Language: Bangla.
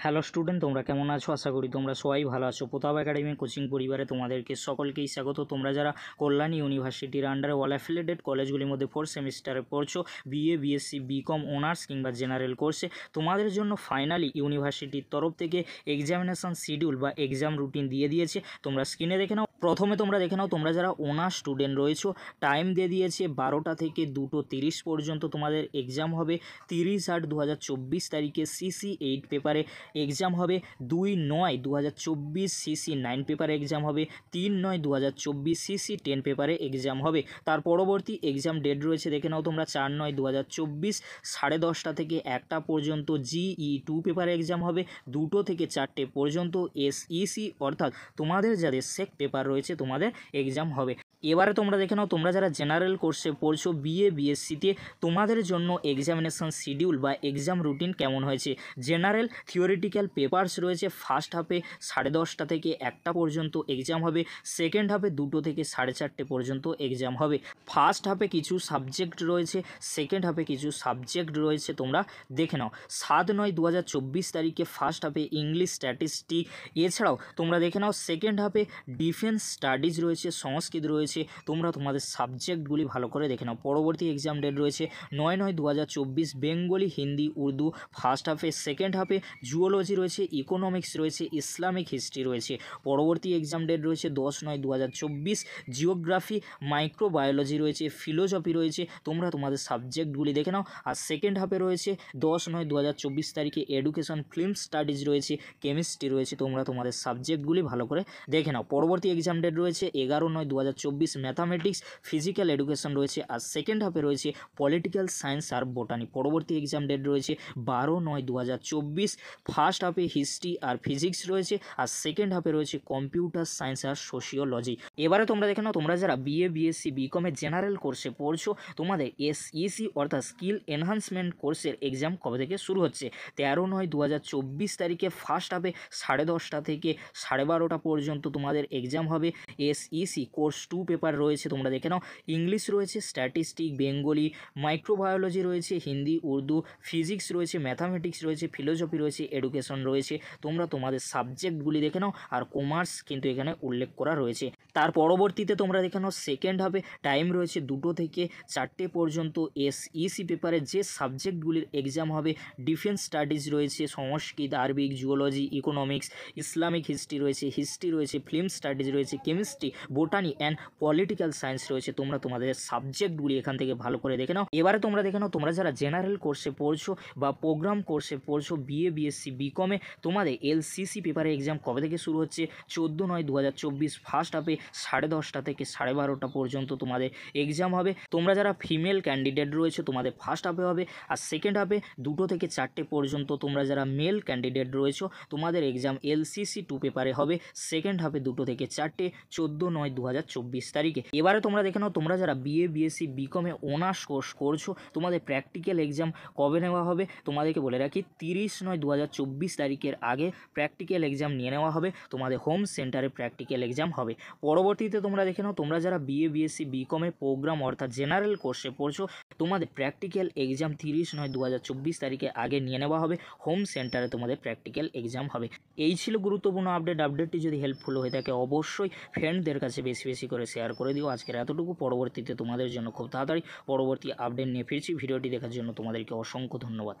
হ্যালো স্টুডেন্ট, তোমরা কেমন আছো? আশা করি তোমরা সবাই ভালো আছো। প্রতাপ একাডেমি কোচিং পরিবারে তোমাদেরকে সকলকেই স্বাগত। তোমরা যারা কল্যাণী ইউনিভার্সিটির আন্ডারে অল অ্যাফিলিয়েটেড কলেজগুলির মধ্যে 4th সেমিস্টারে পড়ছো, বিএ, বিএসসি, বিকম, অনার্স কিংবা জেনারেল কোর্সে, তোমাদের জন্য ফাইনালি ইউনিভার্সিটির তরফ থেকে এক্সামিনেশন শিডিউল বা এক্সাম রুটিন দিয়ে দিয়েছে। তোমরা স্ক্রিনে দেখে নাও। প্রথমে তোমরা দেখে নাও, তোমরা যারা অনার্স স্টুডেন্ট রয়েছো, টাইম দিয়ে দিয়েছে 12টা থেকে 2:30 পর্যন্ত তোমাদের এক্সাম হবে। 30/8/2024 তারিখে সিসি 8 পেপারে এক্সাম হবে। 2/9/2024 সিসি 9 পেপারে এক্সাম হবে। 3/9/2024 সিসি 10 পেপারে এক্সাম হবে। তার পরবর্তী এক্সাম ডেট রয়েছে, দেখে নাও তোমরা 4/9/2024 10:30 থেকে 1টা পর্যন্ত জিই 2 পেপারে এক্সাম হবে। 2টো থেকে 4টে পর্যন্ত এসইসি অর্থাৎ তোমাদের যাদের সেক পেপার রয়েছে তোমাদের এক্সাম হবে। এবারে তোমরা দেখে নাও, তোমরা যারা জেনারেল কোর্সে পড়ছো বিএ, বিএসসিতে, তোমাদের জন্য এক্সামিনেশন শিডিউল বা এক্সাম রুটিন কেমন হয়েছে। জেনারেল থিওরিটিক্যাল পেপারস রয়েছে। ফার্স্ট হাফে 10:30 থেকে 1টা পর্যন্ত এক্সাম হবে। সেকেন্ড হাফে 2টো থেকে 4:30 পর্যন্ত এক্সাম হবে। ফার্স্ট হাফে কিছু সাবজেক্ট রয়েছে, সেকেন্ড হাফে কিছু সাবজেক্ট রয়েছে, তোমরা দেখে নাও। 7/9/2024 তারিখে ফার্স্ট হাফে ইংলিশ, স্ট্যাটিস্টিক, এছাড়াও তোমরা দেখে নাও সেকেন্ড হাফে ডিফেন্স স্টাডিজ রয়েছে, সংস্কৃত রয়েছে। তোমরা তোমাদের সাবজেক্টগুলি ভালো করে দেখে নাও। পরবর্তী এক্সাম ডেট রয়েছে 9/9/2024 বেঙ্গলি, হিন্দি, উর্দু ফার্স্ট হাফে। সেকেন্ড হাফে জুওলজি রয়েছে, ইকোনমিক্স রয়েছে, ইসলামিক হিস্ট্রি রয়েছে। পরবর্তী এক্সাম ডেট রয়েছে 10/9/2024 জিওগ্রাফি, মাইক্রোবায়োলজি রয়েছে, ফিলোসফি রয়েছে। তোমরা তোমাদের সাবজেক্টগুলি দেখে নাও। আর সেকেন্ড হাফে রয়েছে 10/9/2024 তারিখে এডুকেশন, ফিল্ম স্টাডিজ রয়েছে, কেমিস্ট্রি রয়েছে। তোমরা তোমাদের সাবজেক্টগুলি ভালো করে দেখে নাও। পরবর্তী এক্সাম ডেট রয়েছে 11/9/2024 ম্যাথামেটিক্স, ফিজিক্যাল এডুকেশন রয়েছে। আর সেকেন্ড হাফে রয়েছে পলিটিক্যাল সায়েন্স আর বোটানি। পরবর্তী এক্সাম ডেট রয়েছে 12/9/2024 ফার্স্ট হাফে হিস্ট্রি আর ফিজিক্স রয়েছে। আর সেকেন্ড হাফে রয়েছে কম্পিউটার সায়েন্স আর সোশিওলজি। এবারে তোমরা দেখে নাও, তোমরা যারা বিএ, বিএসসি, বিকমের জেনারেল কোর্সে পড়ছো, তোমাদের এসইসি অর্থাৎ স্কিল এনহান্সমেন্ট কোর্সের এক্সাম কবে থেকে শুরু হচ্ছে। 13/9/2024 তারিখে ফার্স্ট হাফে 10:30 থেকে 12:30 পর্যন্ত তোমাদের এক্সাম হবে। এসইসি কোর্স 2 পেপার রয়েছে, তোমরা দেখে নাও। ইংলিশ রয়েছে, স্ট্যাটিস্টিক, বেঙ্গলি, মাইক্রোবায়োলজি রয়েছে, হিন্দি, উর্দু, ফিজিক্স রয়েছে, ম্যাথামেটিক্স রয়েছে, ফিলোসফি রয়েছে, এডুকেশন রয়েছে। তোমরা তোমাদের সাবজেক্টগুলি দেখে নাও। আর কমার্স কিন্তু এখানে উল্লেখ করা রয়েছে। তার পরবর্তীতে তোমরা দেখে নাও সেকেন্ড হাফে টাইম রয়েছে 2টো থেকে 4টে পর্যন্ত এসইসি পেপারে যে সাবজেক্টগুলির এক্সাম হবে। ডিফেন্স স্টাডিজ রয়েছে, Sanskrit, Arabic, zoology, economics, Islamic history রয়েছে, ফিল্ম স্টাডিজ রয়েছে, chemistry, botany and political science রয়েছে। তোমরা তোমাদের সাবজেক্টগুলি এখান থেকে ভালো করে দেখে নাও। এবারে তোমরা দেখে নাও, তোমরা যারা জেনারেল কোর্সে পড়ছো বা প্রোগ্রাম কোর্সে পড়ছো বিএ, বিএসসি, বিকমে, তোমাদের এলসিসি পেপারে এক্সাম কবে থেকে শুরু হচ্ছে। 14/9/2024 ফার্স্ট হাফে 10:30 থেকে 12:30 পর্যন্ত তোমাদের এক্সাম হবে। তোমরা যারা ফিমেল ক্যান্ডিডেট রয়েছে, তোমাদের ফার্স্ট হাফে হবে। আর সেকেন্ড হাফে 2টো থেকে 4টে পর্যন্ত তোমরা যারা মেল ক্যান্ডিডেট রয়েছো, তোমাদের এক্সাম এলসিসি 2 পেপারে হবে। সেকেন্ড হাফে 2টো থেকে 4টে 14/9/2024 তারিখে। এবারে তোমরা দেখে নাও, তোমরা যারা বিএ, বিএসসি, বিকমে অনার্স কোর্স করছো, তোমাদের প্র্যাকটিক্যাল এক্সাম কবে নেওয়া হবে। তোমাদেরকে বলে রাখি 30/9/2024 তারিখের আগে প্র্যাকটিক্যাল এক্সাম নিয়ে নেওয়া হবে। তোমাদের হোম সেন্টারে প্র্যাকটিক্যাল এক্সাম হবে। পরবর্তীতে তোমরা দেখে নাও, তোমরা যারা বিএ, বিএসসি, বিকমে প্রোগ্রাম অর্থাৎ জেনারেল কোর্সে পড়ছো, তোমাদের প্র্যাকটিক্যাল এক্সাম 30/9/2024 তারিখে আগে নিয়ে নেওয়া হবে। হোম সেন্টারে তোমাদের প্র্যাকটিক্যাল এক্সাম হবে। এই ছিল গুরুত্বপূর্ণ আপডেটটি যদি হেল্পফুল হয়ে থাকে অবশ্যই ফ্রেন্ডদের কাছে বেশি বেশি করে শেয়ার করে দিও। আজকের এতটুকু। পরবর্তীতে তোমাদের জন্য খুব তাড়াতাড়ি পরবর্তী আপডেট নিয়ে ফিরছি। ভিডিওটি দেখার জন্য তোমাদেরকে অসংখ্য ধন্যবাদ।